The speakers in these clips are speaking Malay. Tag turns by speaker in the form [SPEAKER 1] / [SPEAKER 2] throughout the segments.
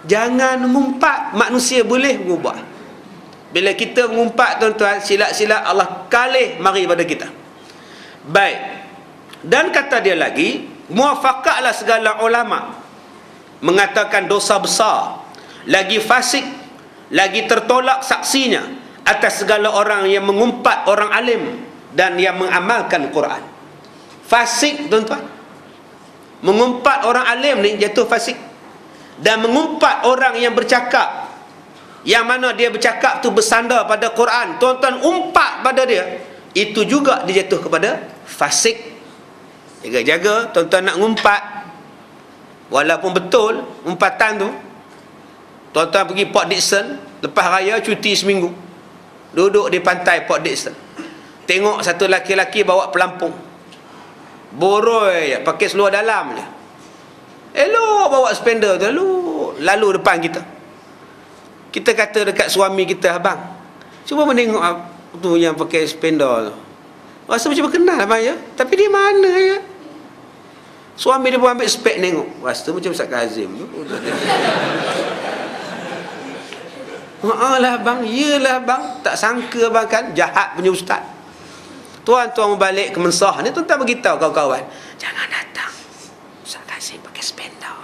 [SPEAKER 1] Jangan mengumpat. Manusia boleh mengubah. Bila kita mengumpat, tuan-tuan, silat-silat Allah kalih mari pada kita. Baik. Dan kata dia lagi, muafakatlah segala ulama mengatakan dosa besar, lagi fasik, lagi tertolak saksinya atas segala orang yang mengumpat orang alim dan yang mengamalkan Quran. Fasik, tuan-tuan, mengumpat orang alim ni jatuh fasik. Dan mengumpat orang yang bercakap, yang mana dia bercakap tu bersandar pada Quran, tuan-tuan umpat pada dia, itu juga dia jatuh kepada fasik. Jaga-jaga tuan-tuan nak ngumpat, walaupun betul umpatan tu. Tuan-tuan pergi Port Dickson lepas raya, cuti seminggu, duduk di pantai Port Dickson, tengok satu laki-laki bawa pelampung, boroi pakai seluar dalam je, elok bawa spender tu, lalu depan kita. Kita kata dekat suami kita, abang, cuba menengok tu yang pakai spender tu, rasa macam kenal abang ya, tapi dia mana ya? Suami dia pun ambil spek nengok, rasa macam Ustaz Kazim tu. Lah bang, iyalah bang, tak sangka bang kan, jahat punya ustaz. Tuan-tuan balik ke Mensah ni, tuan-tuan beritahu kawan-kawan, jangan datang, Ustaz Kazim pakai spender.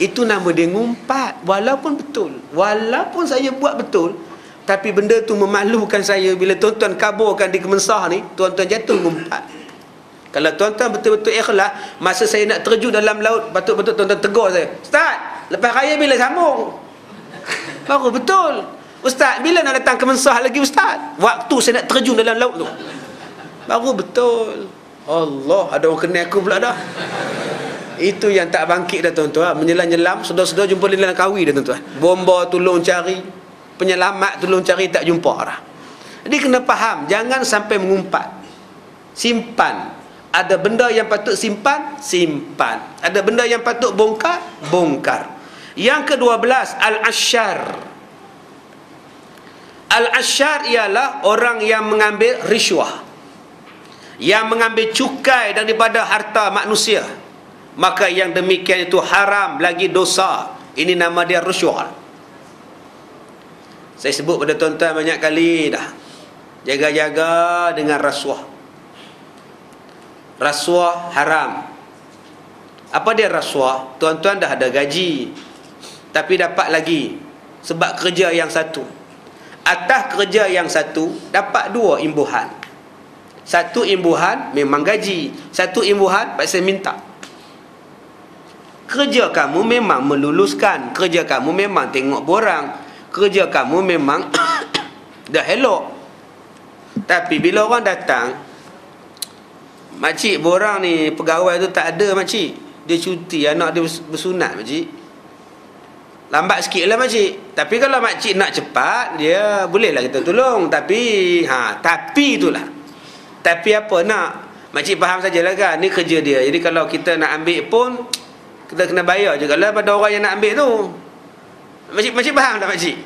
[SPEAKER 1] Itu nama dia ngumpat. Walaupun betul, walaupun saya buat betul, tapi benda tu memalukan saya. Bila tuan-tuan kaburkan di Kemensah ni, tuan-tuan jatuh ngumpat. Kalau tuan-tuan betul-betul ikhlas, masa saya nak terjun dalam laut, betul-betul tuan-tuan tegur saya, Ustaz, lepas raya bila sambung? Baru betul. Ustaz, bila nak datang ke Mensah lagi Ustaz? Waktu saya nak terjun dalam laut tu, baru betul. Allah, ada orang kenal aku pula dah. Itu yang tak bangkit dah tuan-tuan. Menyelam-nyelam, saudara-saudara jumpa Lila Langkawi dah tuan-tuan. Bomba tolong cari, penyelamat tolong cari, tak jumpa dah. Jadi kena faham, jangan sampai mengumpat. Simpan. Ada benda yang patut simpan, simpan. Ada benda yang patut bongkar, bongkar. Yang ke-12, al-asyar. Al-asyar ialah orang yang mengambil riswah, yang mengambil cukai daripada harta manusia. Maka yang demikian itu haram lagi dosa. Ini nama dia riswah. Saya sebut pada tuan-tuan banyak kali dah, jaga-jaga dengan rasuah. Rasuah haram. Apa dia rasuah? Tuan-tuan dah ada gaji, tapi dapat lagi sebab kerja yang satu. Atas kerja yang satu dapat dua imbuhan. Satu imbuhan memang gaji, satu imbuhan pasal minta. Kerja kamu memang meluluskan, kerja kamu memang tengok borang, kerja kamu memang dah elok. Tapi bila orang datang, makcik borang ni pegawai tu tak ada makcik, dia cuti, anak dia bersunat makcik, lambat sikit lah makcik. Tapi kalau makcik nak cepat, dia bolehlah kita tolong. Tapi tapi itulah, tapi apa nak, makcik faham sajalah kan, ni kerja dia. Jadi kalau kita nak ambil pun, kita kena bayar juga lah pada orang yang nak ambil tu. Makcik faham tak makcik?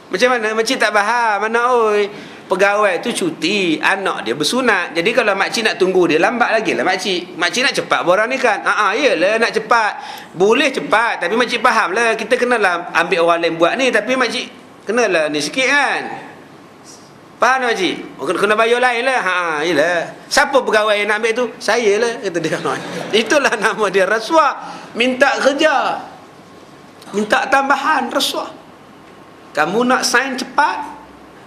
[SPEAKER 1] Macam mana? Makcik tak faham. Mana oi, pegawai tu cuti, anak dia bersunat. Jadi kalau makcik nak tunggu dia, lambat lagi lah makcik. Makcik nak cepat borang ni kan? Iyalah nak cepat. Boleh cepat, tapi makcik faham lah, kita kenalah ambil orang lain buat ni, tapi makcik kenalah ni sikit kan. Faham tak makcik? Kena bayar lain lah. Yelah. Siapa pegawai yang nak ambil tu? Saya lah, kata dia. Itulah nama dia rasuah. Minta kerja, minta tambahan, rasuah. Kamu nak sign cepat,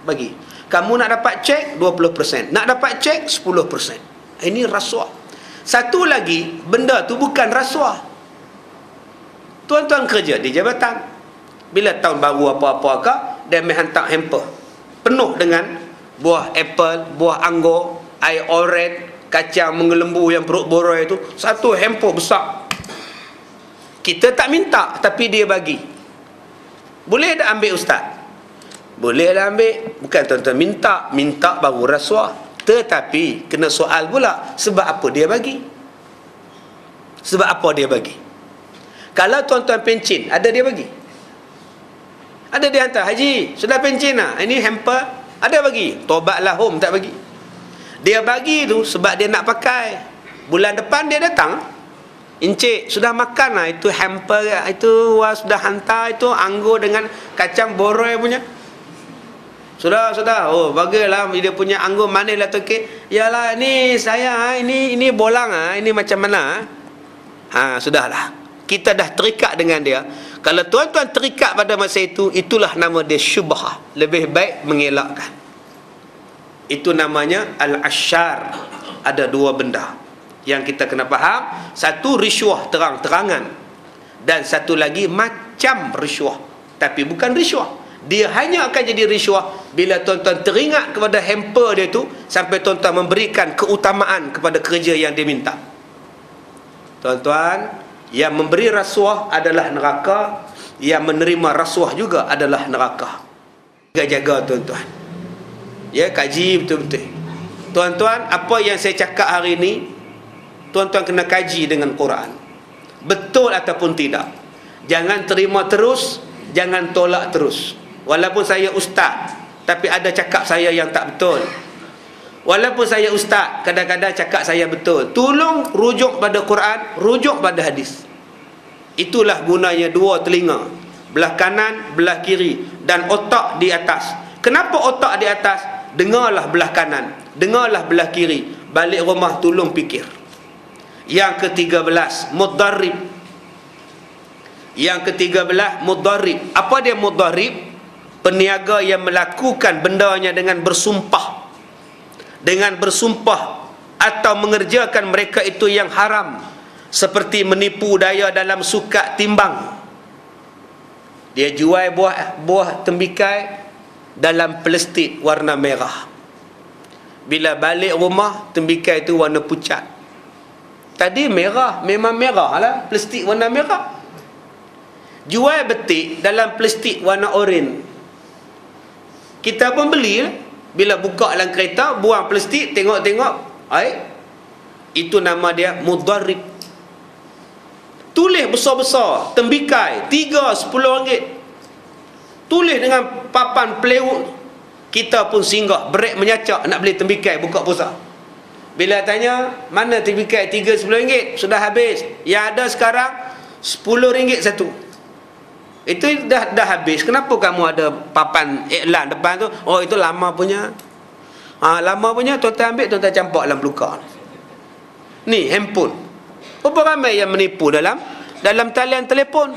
[SPEAKER 1] bagi. Kamu nak dapat cek 20%, nak dapat cek 10%. Ini rasuah. Satu lagi, benda tu bukan rasuah. Tuan-tuan kerja di jabatan, bila tahun baru apa-apakah, dia menghantar hamper penuh dengan buah apple, buah anggur, air oren, kacang mengelembu yang perut boroi itu, satu hamper besar. Kita tak minta, tapi dia bagi. Boleh tak ambil ustaz? Boleh dah ambil. Bukan tuan-tuan minta baru rasuah. Tetapi kena soal pula, sebab apa dia bagi? Sebab apa dia bagi? Kalau tuan-tuan pencin, ada dia bagi? Ada dia hantar, haji sudah pencin lah, ini hamper, ada bagi? Tobatlah home, tak bagi. Dia bagi tu sebab dia nak pakai. Bulan depan dia datang, Encik sudah makan lah itu hamper itu, sudah hantar itu anggur dengan kacang boroi punya. Sudah. Oh, bagilah dia punya anggur manislah tu okey. Yalah ni saya ini bolang ini macam mana? Sudahlah. Kita dah terikat dengan dia. Kalau tuan-tuan terikat pada masa itu, itulah nama dia syubhah. Lebih baik mengelakkan. Itu namanya al-asyar. Ada dua benda yang kita kena faham. Satu, riswah terang-terangan, dan satu lagi macam riswah, tapi bukan riswah. Dia hanya akan jadi riswah bila tuan-tuan teringat kepada hamper dia tu, sampai tuan-tuan memberikan keutamaan kepada kerja yang dia minta. Tuan-tuan, yang memberi rasuah adalah neraka, yang menerima rasuah juga adalah neraka. Jaga-jaga tuan-tuan. Ya, kaji betul-betul. Tuan-tuan, apa yang saya cakap hari ini, tuan-tuan kena kaji dengan Quran. Betul ataupun tidak. Jangan terima terus, jangan tolak terus. Walaupun saya ustaz, tapi ada cakap saya yang tak betul. Walaupun saya ustaz, kadang-kadang cakap saya betul. Tolong rujuk pada Quran, rujuk pada hadis. Itulah gunanya dua telinga, belah kanan, belah kiri, dan otak di atas. Kenapa otak di atas? Dengarlah belah kanan, dengarlah belah kiri. Balik rumah tolong fikir. Yang ke-13, mudarrib. Yang ke-13, mudarrib. Apa dia mudarrib? Peniaga yang melakukan bendanya dengan bersumpah. Dengan bersumpah atau mengerjakan mereka itu yang haram, seperti menipu daya dalam sukat timbang. Dia jual buah tembikai dalam plastik warna merah. Bila balik rumah, tembikai itu warna pucat. Tadi merah, memang merah lah, plastik warna merah. Jual betik dalam plastik warna oranye. Kita pun beli lah. Bila buka dalam kereta, buang plastik, tengok-tengok, itu nama dia mudarrib. Tulis besar-besar, tembikai 3-10 ringgit. Tulis dengan papan plywood. Kita pun singgah, brek menyacak nak beli tembikai, buka pulsa. Bila tanya, mana tembikai 3-10 ringgit? Sudah habis. Yang ada sekarang 10 ringgit satu. Itu dah habis. Kenapa kamu ada papan iklan depan tu? Oh, itu lama punya. Lama punya, tuan-tuan ambil, tuan-tuan campak dalam pelukar. Ni handphone. Berapa ramai yang menipu dalam talian telefon.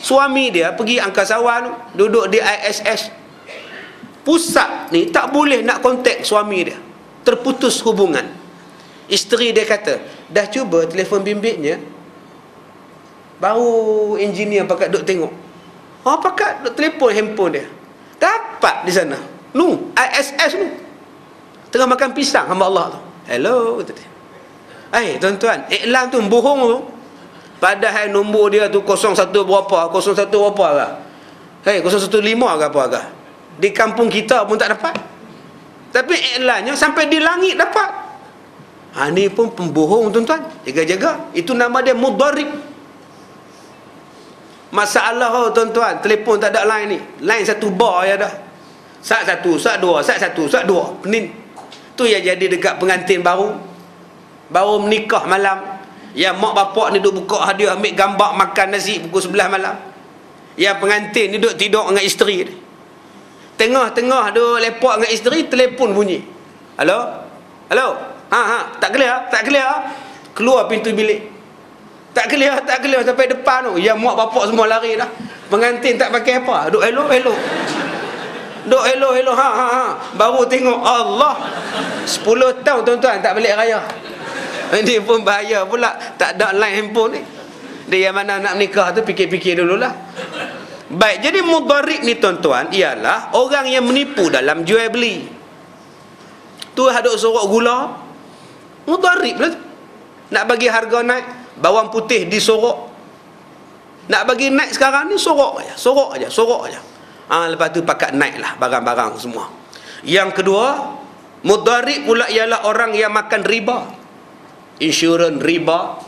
[SPEAKER 1] Suami dia pergi angkasawan, duduk di ISS. Pusat ni tak boleh nak kontak suami dia. Terputus hubungan. Isteri dia kata, dah cuba telefon bimbitnya, baru engineer pakat duk tengok. Pakat duk telefon handphone dia. Dapat di sana. ISS tu. Tengah makan pisang hamba Allah tu. Hello, kata dia. Tuan-tuan, iklan tu bohong tu. Padahal nombor dia tu 01 berapa, 01 berapa agak. 015 ke apa agak. Di kampung kita pun tak dapat. Tapi iklannya sampai di langit dapat. Ni pun pembohong tuan-tuan. Jaga-jaga. Itu nama dia mudarrib. Masalah tuan-tuan, telefon tak ada line ni. Line satu bar ya dah. Sat satu, sat dua, sat satu, sat dua. Penin. Tu yang jadi dekat pengantin baru menikah malam. Yang mak bapak ni duk buka hadiah, ambil gambar makan nasi pukul 11 malam. Yang pengantin ni duk tidur dengan isteri ni. Tengah-tengah duk lepak dengan isteri, telefon bunyi. Halo? Tak clear. Keluar pintu bilik. Tak clear sampai depan tu. Yang mak bapak semua lari dah. Pengantin tak pakai apa. Duk hello. Duk hello. Baru tengok, Allah. 10 tahun tuan-tuan tak balik raya. Ini pun bahaya pula. Tak ada line handphone ni. Dia yang mana nak nikah tu fikir-fikir dululah. Baik, jadi mudarrib ni tuan-tuan ialah orang yang menipu dalam jual beli. Tu haduk sorok gula, mudarrib lah tu. Nak bagi harga naik, bawang putih disorok. Nak bagi naik sekarang ni sorok aja. Lepas tu pakat naik lah barang-barang semua. Yang kedua, mudarrib pula ialah orang yang makan riba. Insurans riba,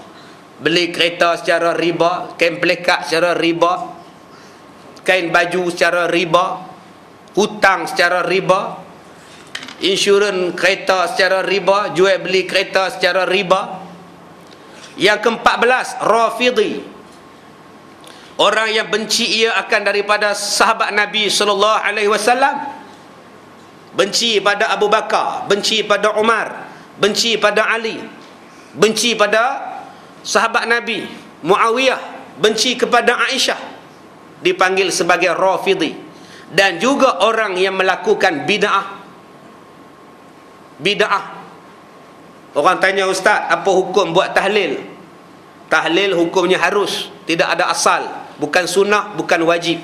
[SPEAKER 1] beli kereta secara riba, kain pelekat secara riba, kain baju secara riba, hutang secara riba, insurans kereta secara riba, jual beli kereta secara riba. Yang ke-14, Rafidhi. Orang yang benci ia akan daripada sahabat Nabi sallallahu alaihi wasallam. Benci pada Abu Bakar, benci pada Umar, benci pada Ali, benci pada sahabat Nabi Muawiyah, benci kepada Aisyah, dipanggil sebagai Rafidhi. Dan juga orang yang melakukan bid'ah. Bid'ah. Orang tanya, ustaz, apa hukum buat tahlil? Tahlil hukumnya harus, tidak ada asal, bukan sunnah, bukan wajib.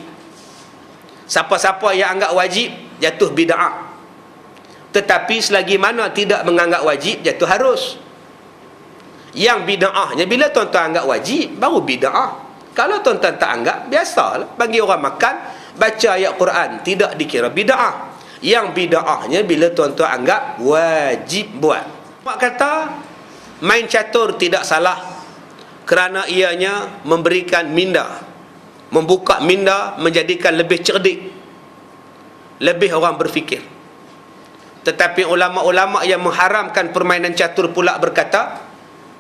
[SPEAKER 1] Siapa-siapa yang anggap wajib jatuh bid'ah. Tetapi selagi mana tidak menganggap wajib, jatuh harus. Yang bid'ahnya bila tuan-tuan anggap wajib, baru bid'ah. Kalau tuan-tuan tak anggap, biasalah. Bagi orang makan, baca ayat Quran, tidak dikira bid'ah. Yang bid'ahnya bila tuan-tuan anggap wajib buat. Mak kata, main catur tidak salah, kerana ianya memberikan minda, membuka minda, menjadikan lebih cerdik, lebih orang berfikir. Tetapi ulama-ulama yang mengharamkan permainan catur pula berkata,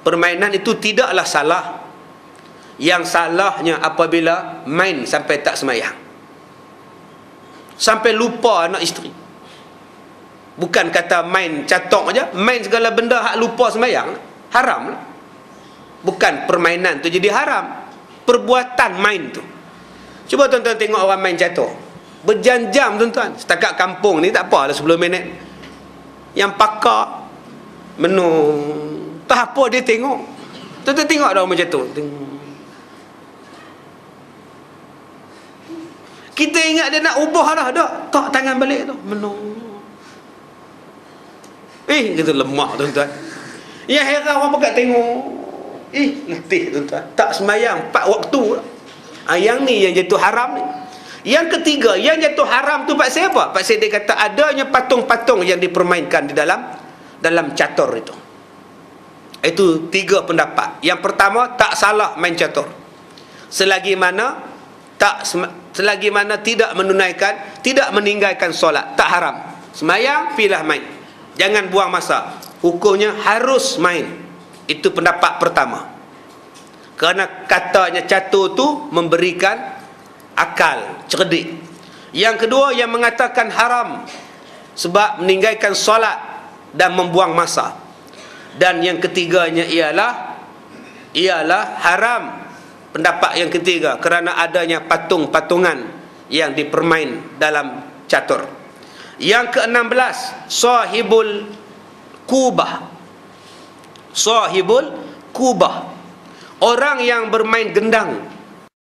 [SPEAKER 1] permainan itu tidaklah salah. Yang salahnya apabila main sampai tak semayang, sampai lupa anak isteri. Bukan kata main catok aja, main segala benda hak lupa semayang, haram. Bukan permainan tu jadi haram, perbuatan main tu. Cuba tuan-tuan tengok orang main catur berjam-jam tuan-tuan. Setakat kampung ni tak apalah 10 minit. Yang pakar menung, tak apa dia tengok. Tuan-tuan tengok dah orang catur. Kita ingat dia nak ubah dah, tak tangan balik tu, menung. Kita lemah tuan-tuan. Yang heran orang pakat tengok, letih tuan-tuan, tak semayang 4 waktu. Yang ni yang jatuh haram ni. Yang ketiga, yang jatuh haram tu pasal apa? Pasal dia kata adanya patung-patung yang dipermainkan di dalam catur itu. Itu 3 pendapat. Yang pertama, tak salah main catur, selagi mana tidak menunaikan, tidak meninggalkan solat, tak haram. Semayang, pilah main, jangan buang masa, hukumnya harus main. Itu pendapat pertama. Kerana katanya catur tu memberikan akal, cerdik. Yang kedua, yang mengatakan haram sebab meninggalkan solat dan membuang masa. Dan yang ketiganya ialah haram, pendapat yang ketiga, kerana adanya patung-patungan yang dipermain dalam catur. Yang ke-16, sahibul kubah. Sahibul kubah, orang yang bermain gendang.